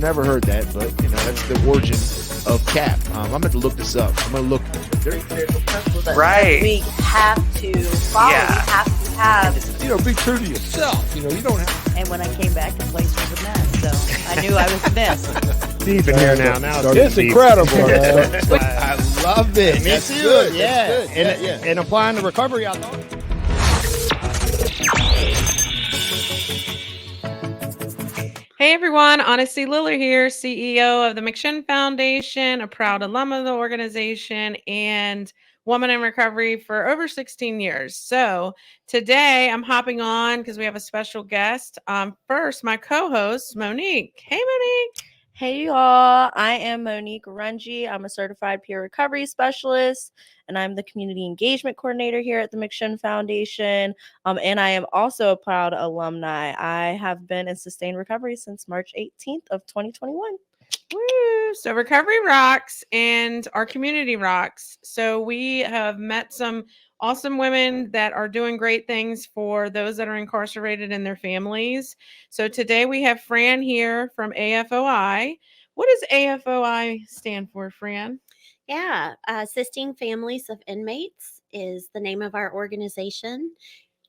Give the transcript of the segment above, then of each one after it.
never heard that, but that's the origin of CAP. I'm going to look this up. I'm going to look. There's a principle Right. We have to follow. Yeah. We have to have. be true to yourself. You don't have And when I came back, the place was a mess. So I knew I was a mess. Deep in here now. Now It's deep. incredible. I love it. Me That's too. good. Yeah. That's good. And applying the recovery, I thought. Hey everyone, Honesty Liller here, CEO of the McShin Foundation, a proud alum of the organization, and woman in recovery for over 16 years. So today I'm hopping on because we have a special guest. First, my co-host, Monique. Hey, Monique. Hey y'all, I am Monique Runji. I'm a certified peer recovery specialist, and I'm the community engagement coordinator here at the McShin Foundation. And I am also a proud alumni. I have been in sustained recovery since March 18th of 2021. Woo! So recovery rocks and our community rocks. So we have met some awesome women that are doing great things for those that are incarcerated and their families. So today we have Fran here from AFOI. What does AFOI stand for, Fran? Yeah, Assisting Families of Inmates is the name of our organization.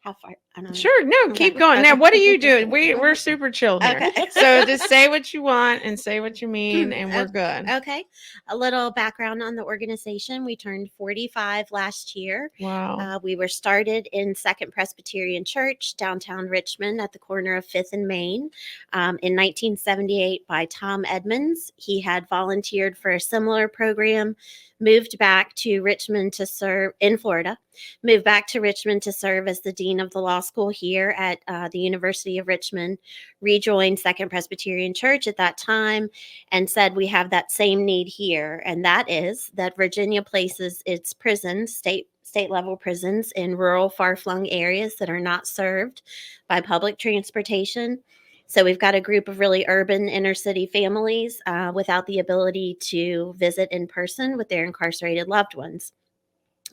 How far? I don't know. Sure. No, keep going. Now, what are you doing? We're super chill here. Okay. So just say what you want and say what you mean, and we're good. Okay. A little background on the organization. We turned 45 last year. Wow. We were started in Second Presbyterian Church, downtown Richmond at the corner of 5th and Main in 1978 by Tom Edmonds. He had volunteered for a similar program, moved back to Richmond to serve in Florida, moved back to Richmond to serve as the dean of the law school here at the University of Richmond, rejoined Second Presbyterian Church at that time, and said we have that same need here, and that is that Virginia places its prisons, state level prisons, in rural, far-flung areas that are not served by public transportation. So we've got a group of really urban inner city families without the ability to visit in person with their incarcerated loved ones.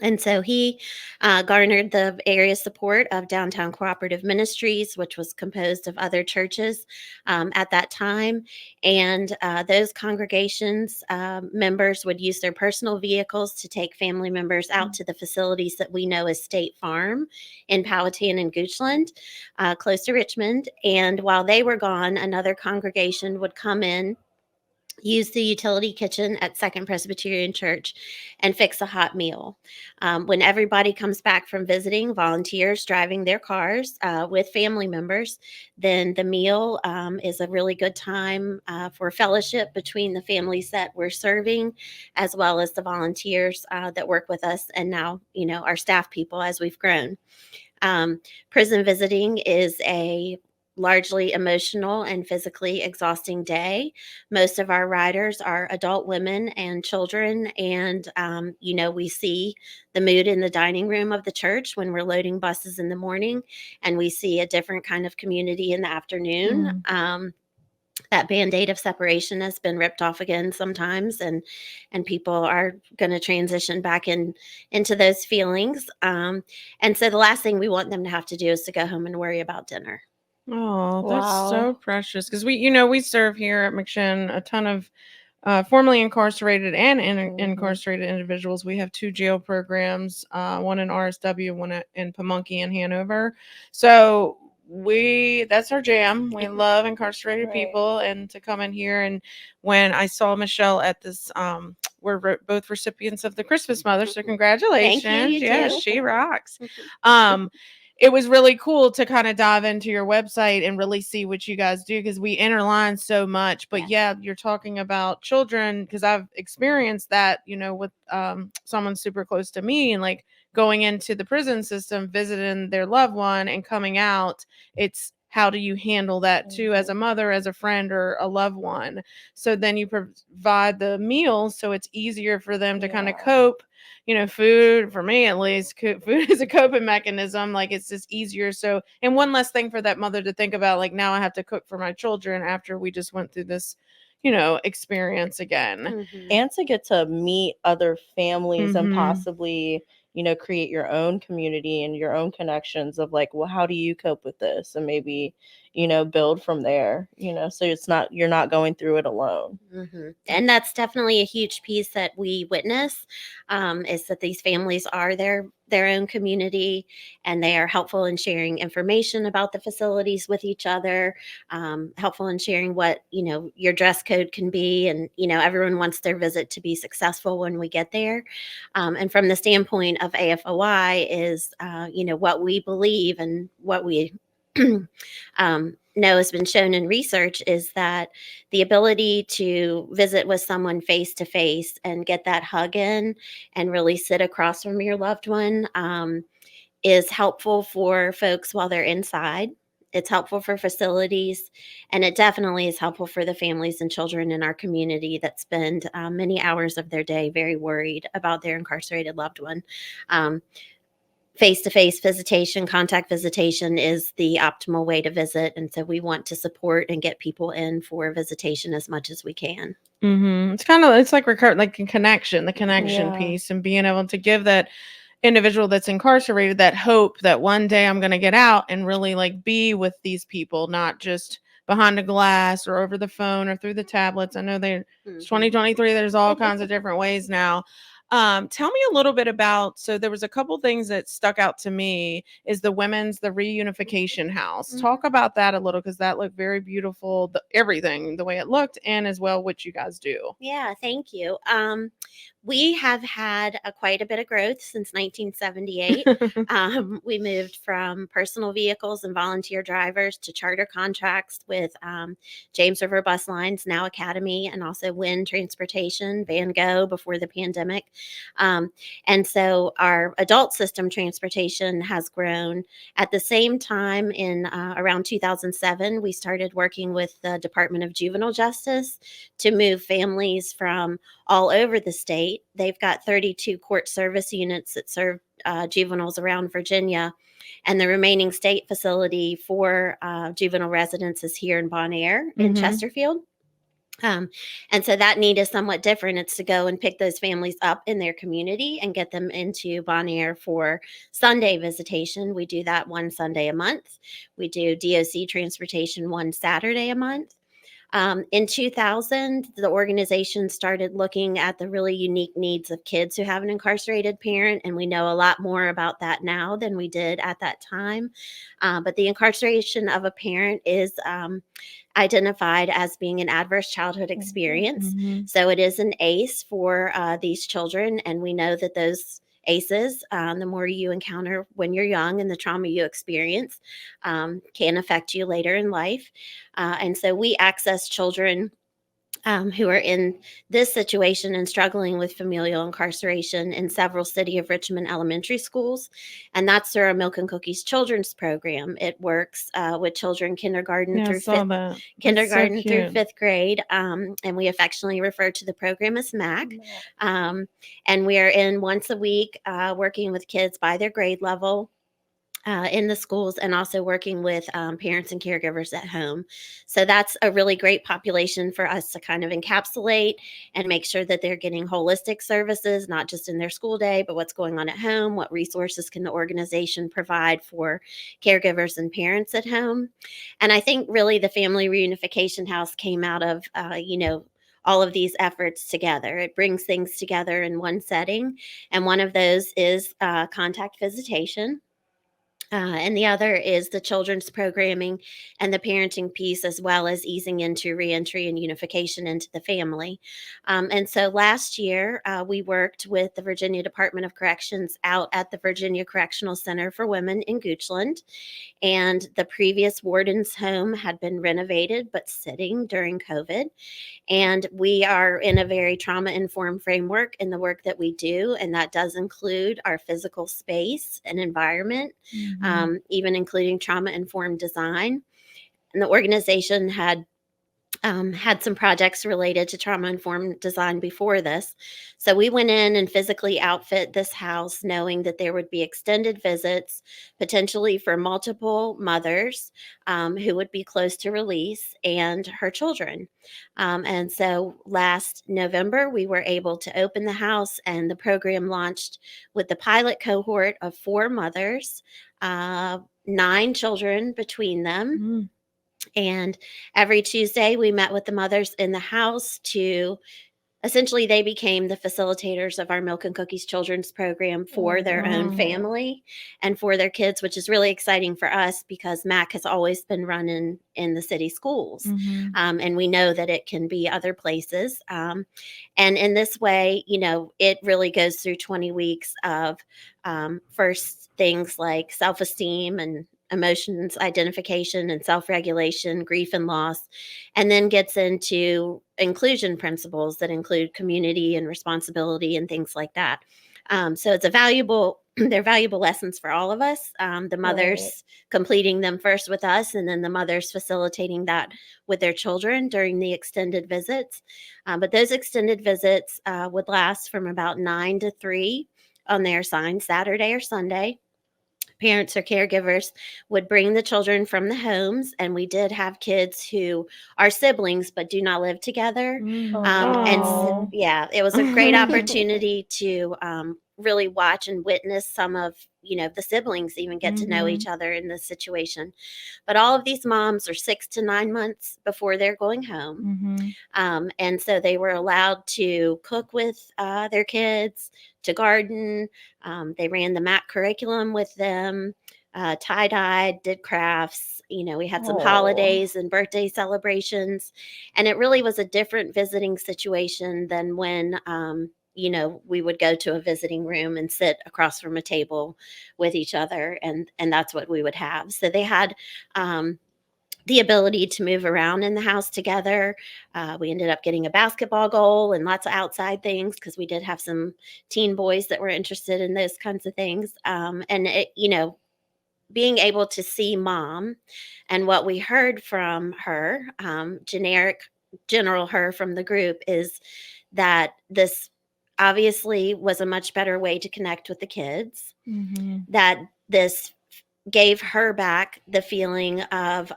And so he garnered the area support of Downtown Cooperative Ministries, which was composed of other churches at that time. And those congregations members would use their personal vehicles to take family members out to the facilities that we know as State Farm in Powhatan and Goochland, close to Richmond. And while they were gone, another congregation would come in, use the utility kitchen at Second Presbyterian Church, and fix a hot meal. When everybody comes back from visiting, volunteers driving their cars with family members, then the meal is a really good time for fellowship between the families that we're serving, as well as the volunteers that work with us, and now, our staff people as we've grown. Prison visiting is a largely emotional and physically exhausting day. Most of our riders are adult women and children. And, we see the mood in the dining room of the church when we're loading buses in the morning, and we see a different kind of community in the afternoon. That Band-Aid of separation has been ripped off again sometimes, and people are going to transition back into those feelings. And so the last thing we want them to have to do is to go home and worry about dinner. Oh, that's Wow. so precious. Because we serve here at McShin a ton of formerly incarcerated and incarcerated individuals. We have 2 jail programs, one in RSW, one in Pamunkey and Hanover. So that's our jam. We love incarcerated people, and to come in here. And when I saw Michelle at this, we're both recipients of the Christmas Mother, so congratulations. Thank you. Yes, too. she rocks. It was really cool to kind of dive into your website and really see what you guys do, because we interline so much. But yeah, you're talking about children, because I've experienced that, with someone super close to me, and like going into the prison system, visiting their loved one and coming out. It's how do you handle that too, as a mother, as a friend, or a loved one? So then you provide the meals, so it's easier for them to kind of cope. Food, for me at least, food is a coping mechanism. Like, it's just easier. So, and one less thing for that mother to think about, like, now I have to cook for my children after we just went through this, experience again. And to get to meet other families and possibly, create your own community and your own connections of like, well, how do you cope with this? And maybe, build from there, so you're not going through it alone. And that's definitely a huge piece that we witness, is that these families are their own community, and they are helpful in sharing information about the facilities with each other, helpful in sharing what your dress code can be, and everyone wants their visit to be successful when we get there. And from the standpoint of AFOI is what we believe and what we know has been shown in research is that the ability to visit with someone face to face and get that hug in and really sit across from your loved one is helpful for folks while they're inside. It's helpful for facilities, and it definitely is helpful for the families and children in our community that spend many hours of their day very worried about their incarcerated loved one. Face-to-face visitation, contact visitation is the optimal way to visit. And so we want to support and get people in for visitation as much as we can. It's like like a connection, the connection Yeah. piece, and being able to give that individual that's incarcerated that hope that one day I'm going to get out and really like be with these people, not just behind a glass or over the phone or through the tablets. I know it's 2023. There's all kinds of different ways now. Tell me a little bit about, so there was a couple things that stuck out to me is the reunification house. Talk about that a little, because that looked very beautiful, everything, the way it looked, and as well what you guys do. Yeah, thank you. We have had quite a bit of growth since 1978. We moved from personal vehicles and volunteer drivers to charter contracts with James River Bus Lines, now Academy, and also Wind Transportation, Van Gogh before the pandemic. And so our adult system transportation has grown. At the same time, in around 2007, we started working with the Department of Juvenile Justice to move families from all over the state. They've got 32 court service units that serve juveniles around Virginia, and the remaining state facility for juvenile residents is here in Bon Air in Chesterfield. And so that need is somewhat different. It's to go and pick those families up in their community and get them into Bon Air for Sunday visitation. We do that one Sunday a month. We do DOC transportation one Saturday a month. In 2000, the organization started looking at the really unique needs of kids who have an incarcerated parent, and we know a lot more about that now than we did at that time. But the incarceration of a parent is identified as being an adverse childhood experience. So it is an ACE for these children, and we know that those ACEs, the more you encounter when you're young and the trauma you experience, can affect you later in life. And so we access children who are in this situation and struggling with familial incarceration in several City of Richmond elementary schools. And that's through our Milk and Cookies Children's Program. It works with children kindergarten through fifth grade. And we affectionately refer to the program as MAC. And we are in once a week working with kids by their grade level in the schools, and also working with parents and caregivers at home. So that's a really great population for us to kind of encapsulate and make sure that they're getting holistic services, not just in their school day, but what's going on at home, what resources can the organization provide for caregivers and parents at home. And I think really the Family Reunification House came out of, all of these efforts together. It brings things together in one setting. And one of those is contact visitation. And the other is the children's programming and the parenting piece, as well as easing into reentry and unification into the family. And so last year, we worked with the Virginia Department of Corrections out at the Virginia Correctional Center for Women in Goochland. And the previous warden's home had been renovated, but sitting during COVID. And we are in a very trauma-informed framework in the work that we do, and that does include our physical space and environment, even including trauma-informed design. And the organization had had some projects related to trauma-informed design before this. So we went in and physically outfit this house knowing that there would be extended visits, potentially for multiple mothers who would be close to release and her children. And so last November, we were able to open the house and the program launched with the pilot cohort of 4 mothers, 9 children between them. Mm. And every Tuesday, we met with the mothers in the house to essentially, they became the facilitators of our Milk and Cookies Children's Program for their own Wow. family and for their kids, which is really exciting for us because MAC has always been run in the city schools. Mhm. And we know that it can be other places. And in this way, it really goes through 20 weeks of first things like self-esteem and emotions identification and self-regulation, grief and loss, and then gets into inclusion principles that include community and responsibility and things like that. So it's they're valuable lessons for all of us. The mothers completing them first with us, and then the mothers facilitating that with their children during the extended visits. But those extended visits would last from about 9 to 3 on their assigned Saturday or Sunday. Parents or caregivers would bring the children from the homes, and we did have kids who are siblings but do not live together. Oh. Yeah, it was a great opportunity to really watch and witness some of the siblings even get to know each other in this situation. But all of these moms are 6 to 9 months before they're going home. And so they were allowed to cook with their kids, to garden. They ran the MAC curriculum with them, tie-dyed, did crafts. We had some holidays and birthday celebrations. And it really was a different visiting situation than when, we would go to a visiting room and sit across from a table with each other. And that's what we would have. So they had the ability to move around in the house together. We ended up getting a basketball goal and lots of outside things because we did have some teen boys that were interested in those kinds of things. And being able to see mom and what we heard from her, general her from the group, is that this obviously was a much better way to connect with the kids, that this gave her back the feeling of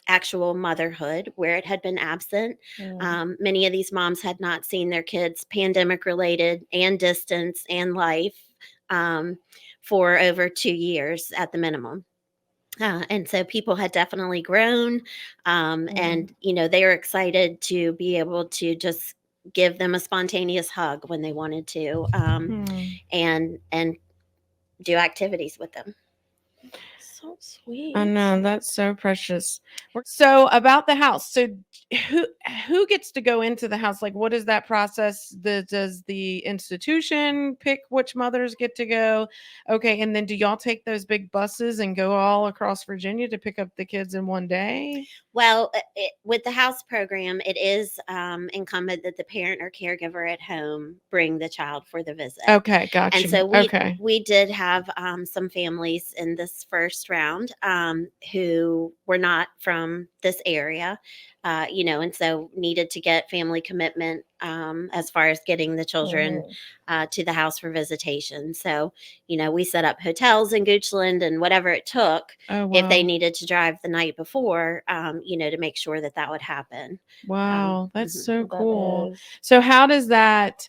actual motherhood where it had been absent. Many of these moms had not seen their kids pandemic related and distance and life for over 2 years at the minimum. And so people had definitely grown and, they were excited to be able to just give them a spontaneous hug when they wanted to and do activities with them. So sweet. I know, that's so precious. So about the house, so who gets to go into the house? Like, what is that process? Does the institution pick which mothers get to go? Okay, and then do y'all take those big buses and go all across Virginia to pick up the kids in one day? Well, with the house program, it is incumbent that the parent or caregiver at home bring the child for the visit. Okay, gotcha. And so we did have some families in this first round who were not from this area, and so needed to get family commitment as far as getting the children to the house for visitation. So, we set up hotels in Goochland and whatever it took if they needed to drive the night before, to make sure that would happen. Wow, that's so cool. So how does that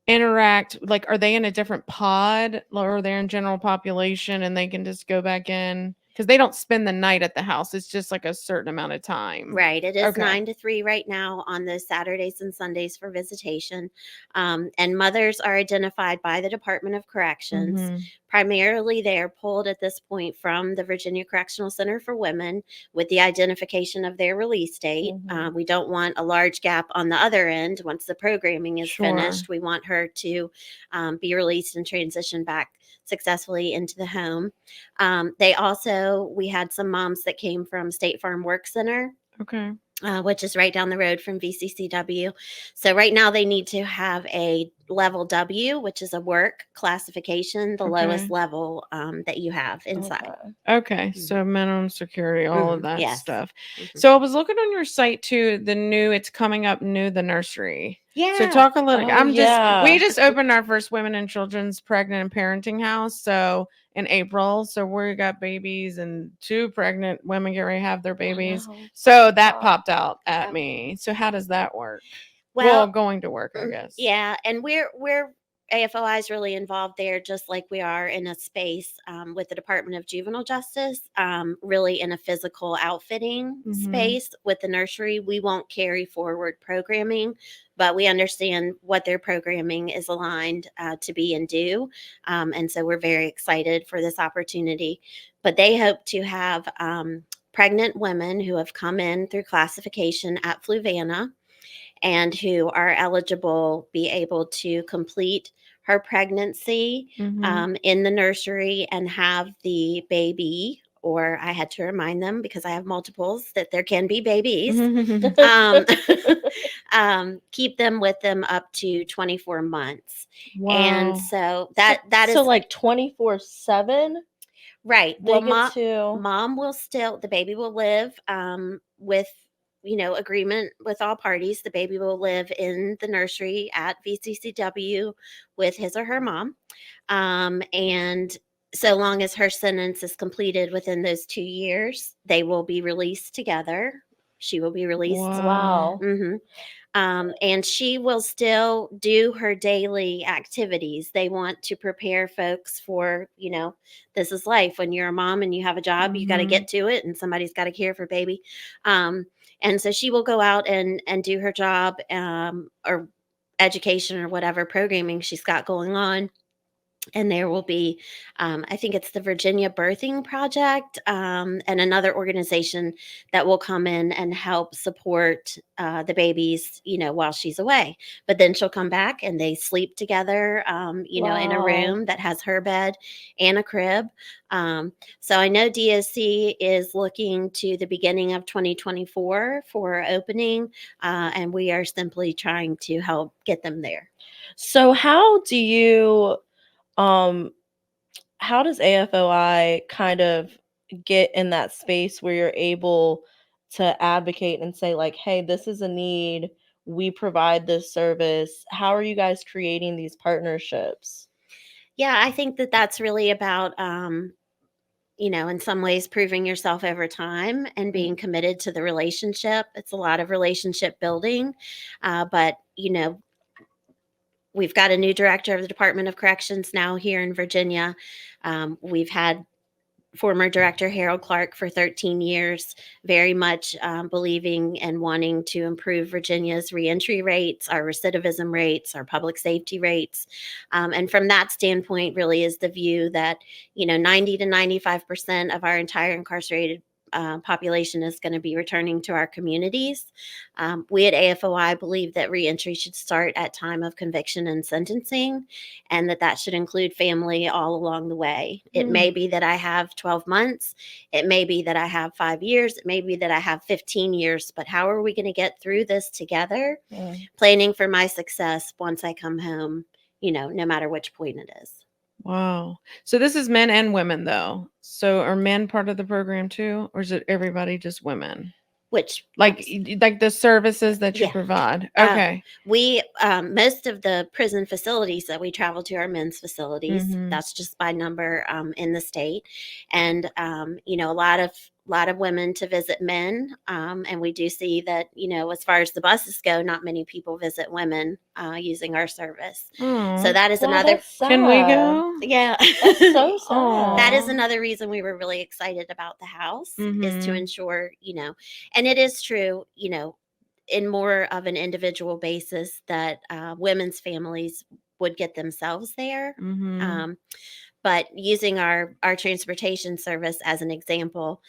interact? Like, are they in a different pod or they're in general population and they can just go back in? Because they don't spend the night at the house. It's just like a certain amount of time. Right. It is 9 to 3 right now on those Saturdays and Sundays for visitation. And mothers are identified by the Department of Corrections. Primarily, they are pulled at this point from the Virginia Correctional Center for Women with the identification of their release date. We don't want a large gap on the other end. Once the programming is finished, we want her to be released and transition back successfully into the home. We had some moms that came from State Farm Work Center. which is right down the road from VCCW. So right now they need to have a level W, which is a work classification, the Okay. lowest level that you have inside. Okay, so minimum security, all of that Yes. stuff. Mhm. So I was looking on your site too, it's coming up new, the nursery. Yeah. So talk a little. Oh, We just opened our first women and children's pregnant and parenting house. So in April, so we got babies and 2 pregnant women get ready to have their babies. know. So that Wow. popped out at Oh. me. So how does that work? Well, Going to work, I guess. Yeah, and we're AFOI is really involved there, just like we are in a space with the Department of Juvenile Justice, really in a physical outfitting Mhm. space with the nursery. We won't carry forward programming, but we understand what their programming is aligned to be and do. And so we're very excited for this opportunity. But they hope to have pregnant women who have come in through classification at Fluvanna and who are eligible be able to complete her pregnancy Mhm. in the nursery and have the baby, or I had to remind them because I have multiples that there can be babies. um, keep them with them up to 24 months. And Wow. so that is so like 24/7. right. They Well, get to mom will still, the baby will live with, agreement with all parties. The baby will live in the nursery at VCCW with his or her mom. And so long as her sentence is completed within those 2 years, they will be released together. She will be released. wow. hmm and she will still do her daily activities. They want to prepare folks for, this is life. When you're a mom and you have a job, you got to Mhm. get to it, and somebody's got to care for baby. And so she will go out and do her job, or education or whatever programming she's got going on. And there will be, I think it's the Virginia Birthing Project, and another organization that will come in and help support the babies, while she's away. But then she'll come back and they sleep together, in a Wow. room that has her bed and a crib. So I know DOC is looking to the beginning of 2024 for opening, and we are simply trying to help get them there. So how does AFOI kind of get in that space where you're able to advocate and say like, hey, this is a need, we provide this service? How are you guys creating these partnerships? Yeah, I think that that's really about, in some ways, proving yourself over time and being committed to the relationship. It's a lot of relationship building. But, we've got a new director of the Department of Corrections now here in Virginia. We've had former director Harold Clark for 13 years, very much believing and wanting to improve Virginia's reentry rates, our recidivism rates, our public safety rates. And from that standpoint, really is the view that, 90 to 95% of our entire incarcerated population is going to be returning to our communities. We at AFOI believe that reentry should start at time of conviction and sentencing, and that should include family all along the way. It may be that I have 12 months. It may be that I have 5 years. It may be that I have 15 years. But how are we going to get through this together? Planning for my success once I come home, no matter which point it is. Wow. So this is men and women though. So are men part of the program too, or is it everybody just women? Which Like the services that you Yeah. provide. Uh, Okay. We most of the prison facilities that we travel to are men's facilities. Mhm. That's just by number in the state, and a lot of women to visit men. And we do see that, as far as the buses go, not many people visit women using our service. So that is Wow, another. that's sad. Can we go? Yeah, That's so sad. Aw. that is another reason we were really excited about the house, is to Mhm. ensure, and it is true, in more of an individual basis, that women's families would get themselves there. Mhm. But using our transportation service as an example,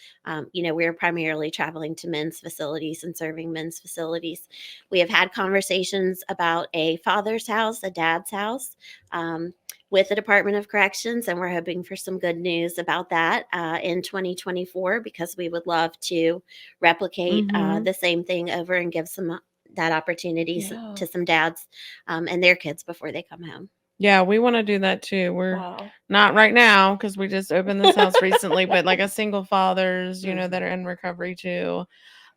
we're primarily traveling to men's facilities and serving men's facilities. We have had conversations about a father's house, a dad's house, with the Department of Corrections, and we're hoping for some good news about that in 2024, because we would love to replicate Mhm. the same thing over and give some that opportunity Yeah. to some dads and their kids before they come home. Yeah, we want to do that too. We're Wow. not right now because we just opened this house recently, but like a single fathers, you know, that are in recovery too.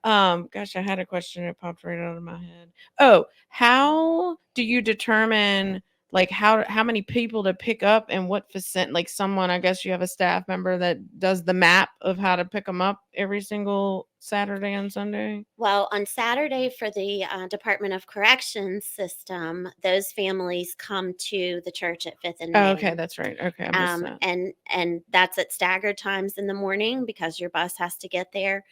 Gosh, I had a question that popped right out of my head. Oh, how do you determine like how many people to pick up and what percent? Like someone, I guess you have a staff member that does the map of how to pick them up every single Saturday and Sunday. Well, on Saturday for the Department of Corrections system, those families come to the church at Fifth and Oh, Main. okay, that's right. Okay, I missed that. And that's at staggered times in the morning because your bus has to get there.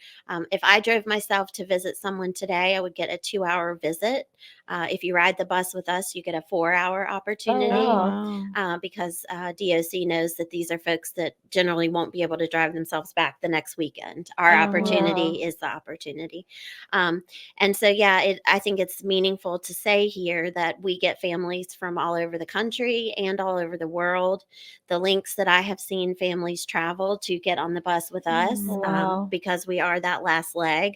If I drove myself to visit someone today, I would get a 2-hour visit. If you ride the bus with us, you get a 4-hour opportunity. wow. Because DOC knows that these are folks that generally won't be able to drive themselves back the next weekend. Our Oh, opportunity is the opportunity. And so, yeah, I think it's meaningful to say here that we get families from all over the country and all over the world. The links that I have seen families travel to get on the bus with us, Wow. because we are that last leg,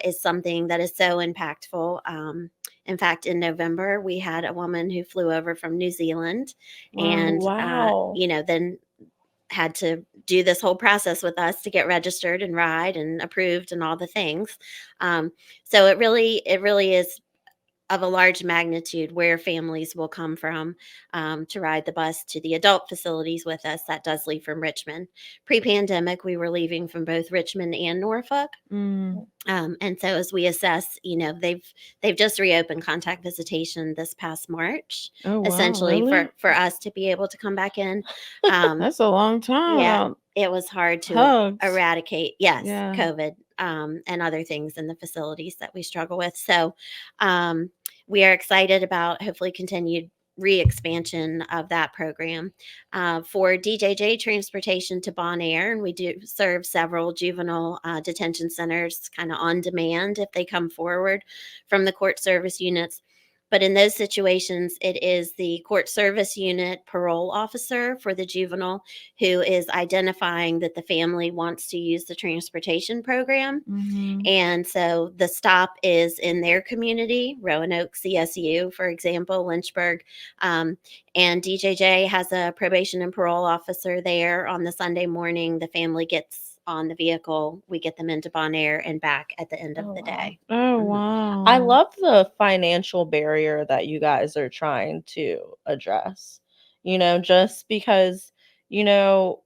is something that is so impactful. In fact, in November, we had a woman who flew over from New Zealand and, Wow. then had to do this whole process with us to get registered and ride and approved and all the things. So it really is of a large magnitude where families will come from to ride the bus to the adult facilities with us. That does leave from Richmond. Pre-pandemic, we were leaving from both Richmond and Norfolk. Mm. And so as we assess, they've just reopened contact visitation this past March, Oh, wow, essentially really? for us to be able to come back in. That's a long time Yeah, without it was hard to hugs. eradicate, yes, Yeah. COVID, and other things in the facilities that we struggle with. So, we are excited about hopefully continued re-expansion of that program. For DJJ transportation to Bon Air, and we do serve several juvenile detention centers kind of on demand if they come forward from the court service units. But in those situations, it is the court service unit parole officer for the juvenile who is identifying that the family wants to use the transportation program. Mhm. And so the stop is in their community, Roanoke CSU, for example, Lynchburg. And DJJ has a probation and parole officer there on the Sunday morning. The family gets on the vehicle. We get them into Bon Air and back at the end of Oh, the wow. day. Oh, Mhm. wow. I love the financial barrier that you guys are trying to address. Just because,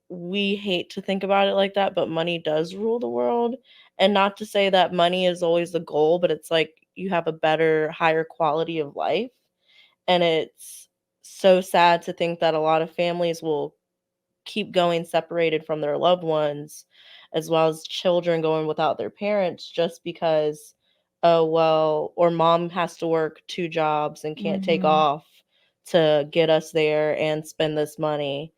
we hate to think about it like that, but money does rule the world. And not to say that money is always the goal, but it's like you have a better, higher quality of life. And it's so sad to think that a lot of families will keep going separated from their loved ones, as well as children going without their parents just because, oh, well, or mom has to work 2 jobs and can't take Mhm. off to get us there and spend this money.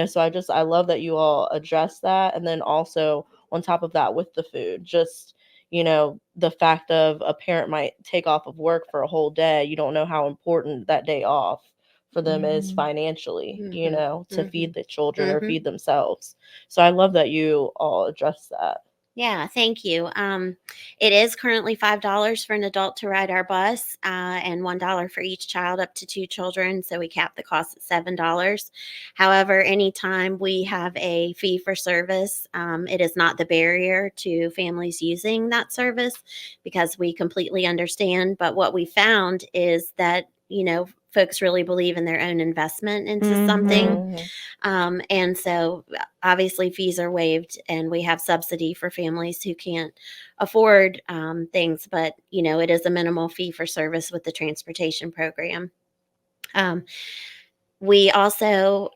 So I love that you all address that. And then also on top of that with the food, just, the fact of a parent might take off of work for a whole day. You don't know how important that day off for them is Mhm. financially, Mhm. to Mhm. feed the children or Mhm. feed themselves. So I love that you all address that. Yeah, thank you. It is currently $5 for an adult to ride our bus, and $1 for each child up to 2 children. So we cap the cost at $7. However, anytime we have a fee for service, it is not the barrier to families using that service because we completely understand. But what we found is that, folks really believe in their own investment into something. Mhm. And so obviously fees are waived and we have subsidy for families who can't afford things, but it is a minimal fee for service with the transportation program. Um, we also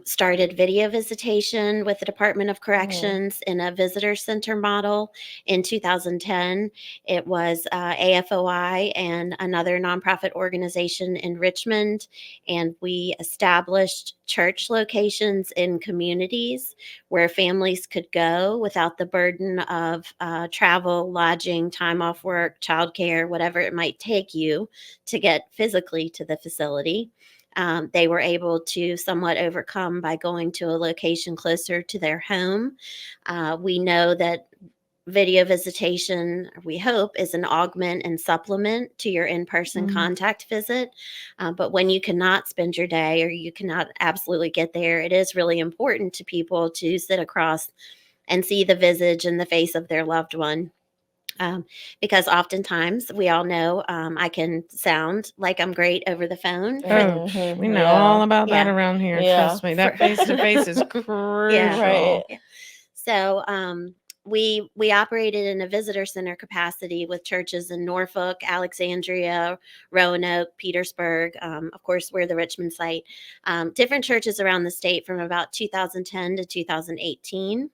started video visitation with the Department of Corrections in a visitor center model in 2010. It was AFOI and another nonprofit organization in Richmond, and we established church locations in communities where families could go without the burden of travel, lodging, time off work, childcare, whatever it might take you to get physically to the facility. They were able to somewhat overcome by going to a location closer to their home. We know that video visitation, we hope, is an augment and supplement to your in-person contact visit. But when you cannot spend your day or you cannot absolutely get there, it is really important to people to sit across and see the visage and the face of their loved one. Because oftentimes we all know I can sound like I'm great over the phone. Oh, we know all about that around here. Yeah. Trust me, that face to face is crucial. Right. So we operated in a visitor center capacity with churches in Norfolk, Alexandria, Roanoke, Petersburg. Of course, we're the Richmond site. Different churches around the state from about 2010 to 2018.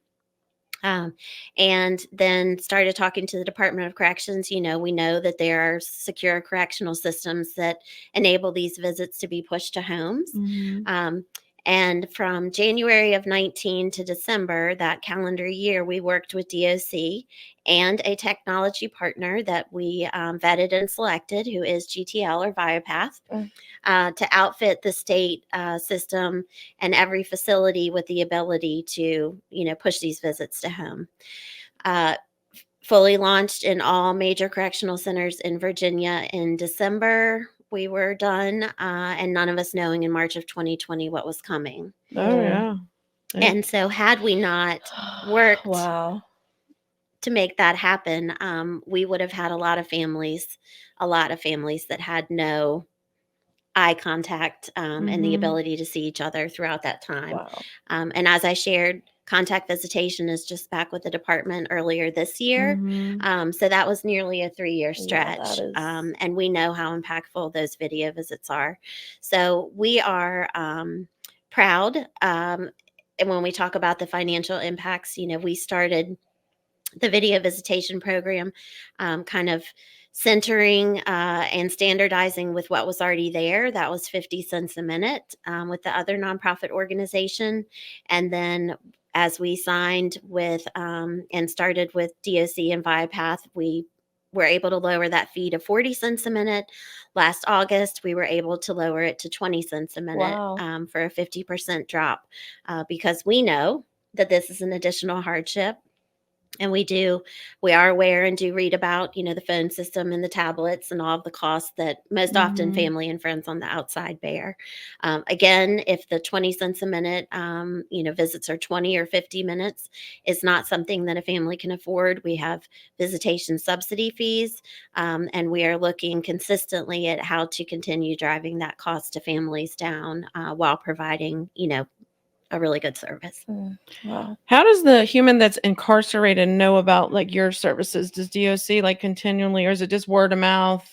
And then started talking to the Department of Corrections. We know that there are secure correctional systems that enable these visits to be pushed to homes. And from January of 19 to December, that calendar year, we worked with DOC and a technology partner that we vetted and selected, who is GTL or Viapath, to outfit the state system and every facility with the ability to, push these visits to home. Fully launched in all major correctional centers in Virginia in December. We were done, and none of us knowing in March of 2020 what was coming. Oh, yeah. And so had we not worked to make that happen, we would have had a lot of families that had no eye contact and the ability to see each other throughout that time. And as I shared, contact visitation is just back with the department earlier this year. So that was nearly a 3-year stretch. And we know how impactful those video visits are. So we are proud. And when we talk about the financial impacts, we started the video visitation program kind of centering and standardizing with what was already there. That was 50 cents a minute with the other nonprofit organization. And then as we signed with and started with DOC and Viapath, we were able to lower that fee to 40 cents a minute. Last August, we were able to lower it to 20 cents a minute for a 50% drop because we know that this is an additional hardship. And we are aware and do read about, the phone system and the tablets and all of the costs that most often family and friends on the outside bear. Again, if the 20 cents a minute, visits are 20 or 50 minutes, is not something that a family can afford. We have visitation subsidy fees, and we are looking consistently at how to continue driving that cost to families down while providing, a really good service. Wow. How does the human that's incarcerated know about your services? Does DOC continually, or is it just word of mouth?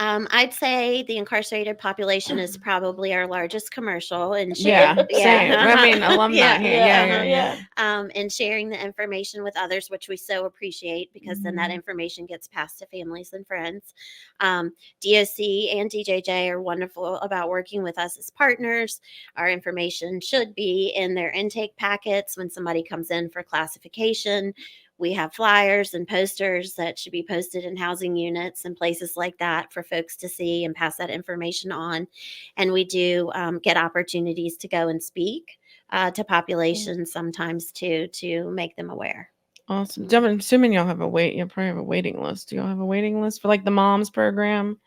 I'd say the incarcerated population is probably our largest commercial, and Same. I mean, alumni here. And sharing the information with others, which we so appreciate, because then that information gets passed to families and friends. DOC and DJJ are wonderful about working with us as partners. Our information should be in their intake packets when somebody comes in for classification. We have flyers and posters that should be posted in housing units and places like that for folks to see and pass that information on. And we do get opportunities to go and speak to populations sometimes to make them aware. Awesome. I'm assuming y'all probably have a waiting list. Do y'all have a waiting list for the moms program?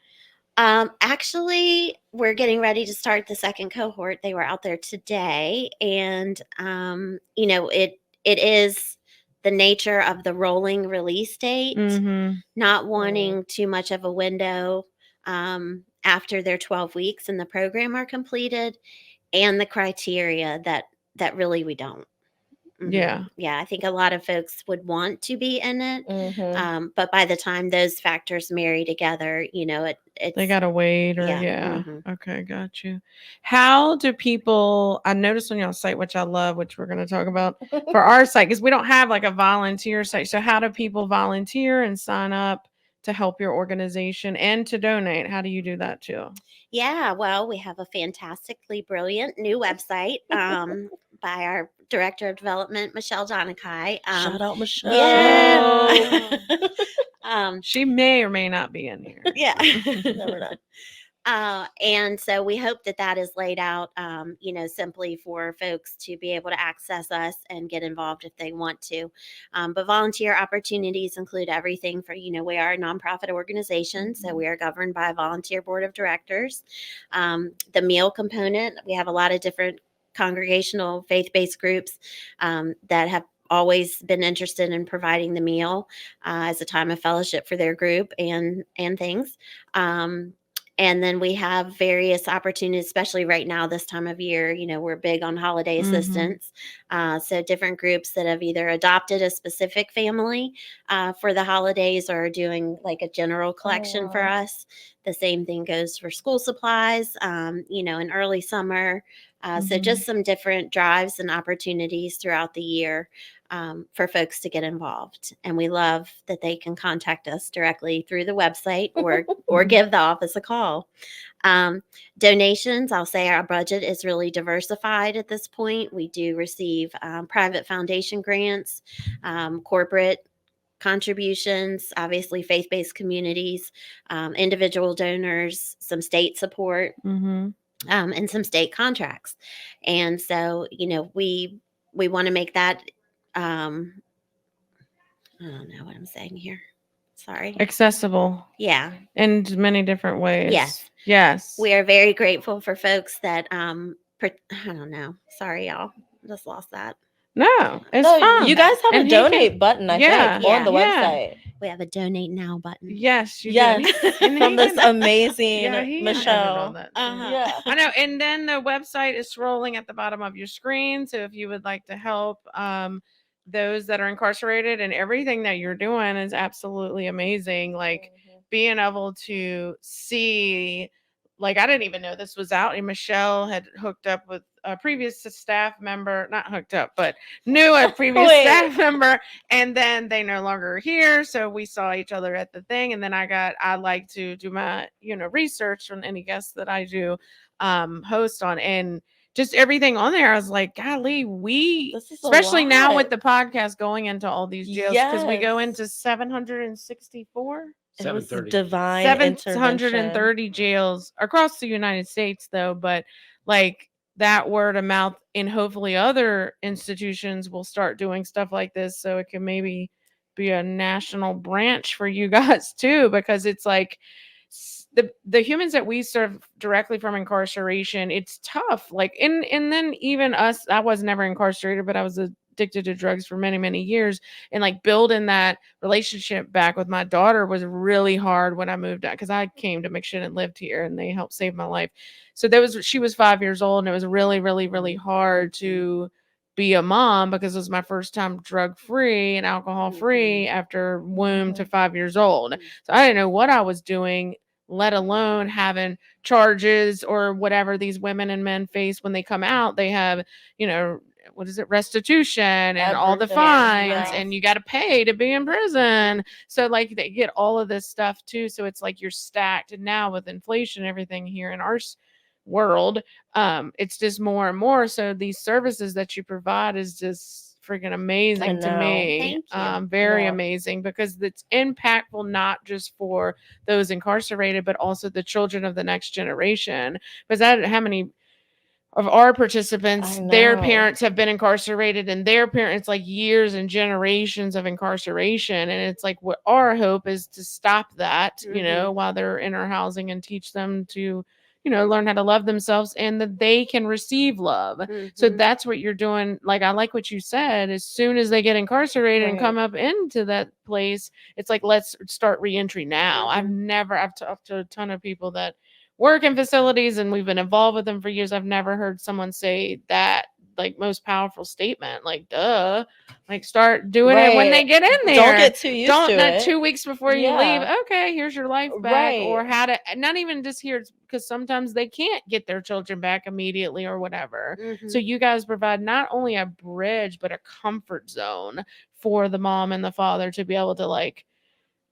Actually, we're getting ready to start the second cohort. They were out there today, and it is the nature of the rolling release date, not wanting too much of a window after their 12 weeks in the program are completed, and the criteria that really we don't. Yeah, I think a lot of folks would want to be in it, but by the time those factors marry together, they gotta wait, or okay, got you. How do people? I noticed on your site, which I love, which we're going to talk about for our site, because we don't have a volunteer site. So how do people volunteer and sign up to help your organization and to donate? How do you do that too? Yeah, well, we have a fantastically brilliant new website by our Director of Development, Michelle Donakai. Shout out Michelle. Yeah. She may or may not be in here. Yeah. Never know. And so we hope that that is laid out, simply for folks to be able to access us and get involved if they want to. But volunteer opportunities include everything for, we are a nonprofit organization, so we are governed by a volunteer board of directors. The meal component, we have a lot of different congregational faith-based groups that have always been interested in providing the meal as a time of fellowship for their group and things. And then we have various opportunities, especially right now, this time of year. We're big on holiday assistance. So different groups that have either adopted a specific family for the holidays or are doing like a general collection for us. The same thing goes for school supplies, in early summer. So just some different drives and opportunities throughout the year for folks to get involved. And we love that they can contact us directly through the website or give the office a call. Donations, I'll say our budget is really diversified at this point. We do receive private foundation grants, corporate contributions, obviously faith-based communities, individual donors, some state support, and some state contracts. And so, we want to make that, I don't know what I'm saying here. Sorry. Accessible. Yeah. In many different ways. Yes. Yes. We are very grateful for folks that, I don't know. Sorry, y'all. Just lost that. No, it's No, fine. you guys have And a he can- donate button, I think, on the website. We have a donate now button. Yes, you Yes, do. And from he this can- amazing Yeah, he can edit Michelle. all that. Yeah. I know. And then the website is scrolling at the bottom of your screen. So if you would like to help those that are incarcerated, and everything that you're doing is absolutely amazing. Like being able to see, like, I didn't even know this was out. And Michelle had hooked up with a previous staff member, not hooked up, but knew a previous staff member. And then they no longer are here. So we saw each other at the thing. And then I like to do my, research on any guests that I do host on, and just everything on there. I was like, golly, This is a especially now lot. with the podcast going into all these jails, because we go into 764. It was 730. divine 730 jails across the United States, though. But like that word of mouth, and hopefully other institutions will start doing stuff like this, so it can maybe be a national branch for you guys too, because it's like the humans that we serve directly from incarceration, it's tough. Like, and then even us, I was never incarcerated, but I was addicted to drugs for many, many years. And like building that relationship back with my daughter was really hard when I moved out, because I came to McShin and lived here, and they helped save my life. So she was 5 years old, and it was really, really, really hard to be a mom, because it was my first time drug free and alcohol free after womb to 5 years old. So I didn't know what I was doing, let alone having charges or whatever these women and men face when they come out. They have, what is it, restitution and all the Everything, fines, yes. and you got to pay to be in prison. So like they get all of this stuff too. So it's like you're stacked. And now with inflation and everything here in our world, it's just more and more. So these services that you provide is just freaking amazing to me. Thank you. Very amazing, because it's impactful not just for those incarcerated, but also the children of the next generation. Because how many of our participants, their parents have been incarcerated, and their parents, like years and generations of incarceration. And it's like, what our hope is to stop that, while they're in our housing, and teach them to, learn how to love themselves, and that they can receive love. So that's what you're doing. Like, I like what you said. As soon as they get incarcerated and come up into that place, it's like, let's start reentry now. I've talked to a ton of people that work in facilities, and we've been involved with them for years. I've never heard someone say that, like, most powerful statement, like, duh, like, start doing it when they get in there. Don't get too used to it. 2 weeks before you leave. Okay, here's your life back. Or how to, not even just here, because sometimes they can't get their children back immediately or whatever. So you guys provide not only a bridge, but a comfort zone for the mom and the father to be able to, like,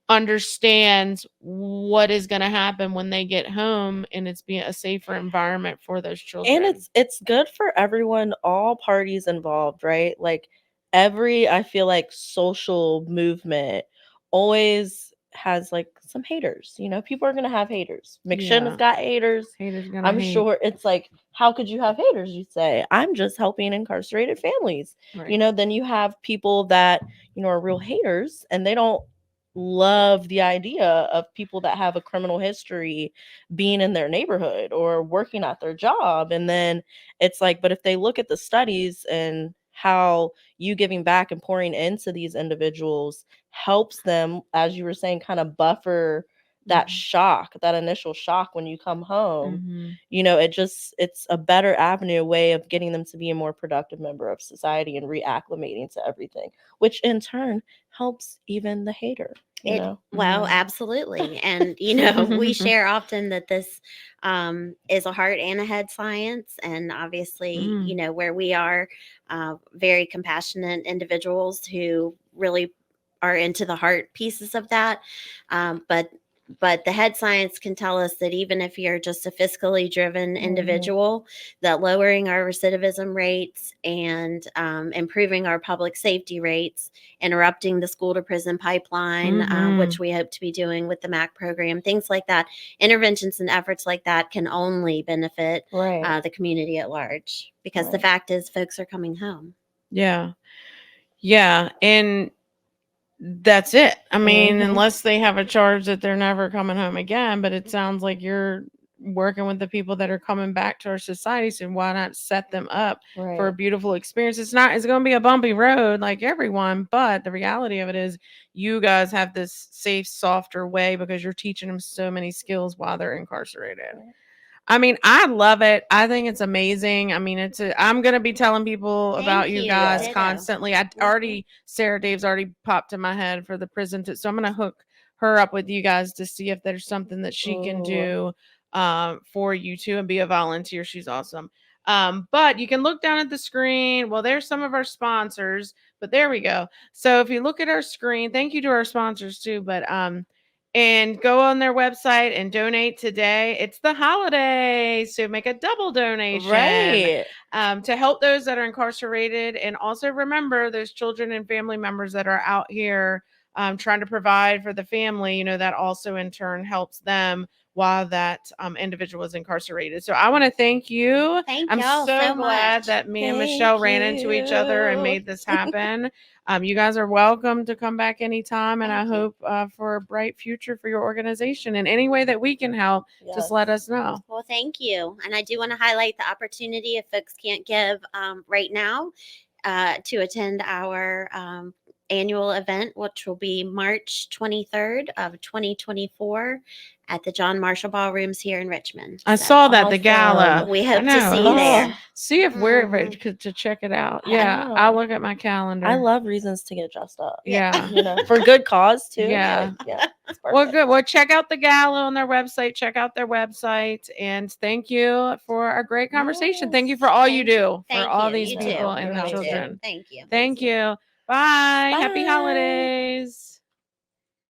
understand what is going to happen when they get home, and it's being a safer environment for those children. And it's good for everyone, all parties involved, right? Like I feel like social movement always has like some haters. You know, people are gonna have haters. McShin has Yeah. got haters. Haters gonna I'm hate. sure it's like, how could you have haters? You say, I'm just helping incarcerated families. Right. You know, then you have people that, you know, are real haters and they don't love the idea of people that have a criminal history being in their neighborhood or working at their job. And then it's like, but if they look at the studies and how you giving back and pouring into these individuals helps them, as you were saying, kind of buffer that shock, that initial shock when you come home. Mhm. You know, it's a better avenue, a way of getting them to be a more productive member of society and reacclimating to everything, which in turn helps even the hater, you know. Well, Mhm. absolutely. And, you know, we share often that this is a heart and a head science. And obviously, you know, where we are very compassionate individuals who really are into the heart pieces of that. But the head science can tell us that even if you're just a fiscally driven individual, that lowering our recidivism rates and improving our public safety rates, interrupting the school to prison pipeline, which we hope to be doing with the MAC program, things like that, interventions and efforts like that can only benefit Right. the community at large. Because the fact is, folks are coming home. Yeah. Yeah. And that's it. I mean, unless they have a charge that they're never coming home again, but it sounds like you're working with the people that are coming back to our society. So why not set them up for a Right. beautiful experience? It's going to be a bumpy road like everyone, but the reality of it is you guys have this safe, softer way because you're teaching them so many skills while they're incarcerated. Right. I mean, I love it. I think it's amazing. I mean, I'm going to be telling people about you guys Ditto. constantly. Sarah Dave's already popped in my head for the prison. So I'm going to hook her up with you guys to see if there's something that she can do for you too and be a volunteer. She's awesome. But you can look down at the screen. Well, there's some of our sponsors, but there we go. So if you look at our screen, thank you to our sponsors too. But and go on their website and donate today. It's the holiday, so make a double donation Right. to help those that are incarcerated. And also remember those children and family members that are out here trying to provide for the family, you know, that also in turn helps them while that individual is incarcerated. So I want to thank you. Thank I'm y'all so so glad much. that me and Thank Michelle ran into each other and you. made this happen. You guys are welcome to come back anytime, and Thank I you. hope for a bright future for your organization. In any way that we can help, just Yes. let us know. Well, thank you. And I do want to highlight the opportunity if folks can't give right now to attend our annual event, which will be March 23rd of 2024 at the John Marshall Ballrooms here in Richmond. I So saw that, the Awesome. gala. we I hope to know. see you there. Oh, See if we're Mhm. to check it out. I Yeah, know. I'll look at my calendar. I love reasons to get dressed up. Yeah. You know, for good cause too. Yeah. Like, yeah. It's Well, perfect. good. Well, check out the gala on their website. Check out their website. And thank you for a great conversation. Thank you for all you do for Thank all you. these You people too. and You're the amazing. children. Thank you. Thank you. Bye. Happy Bye. holidays.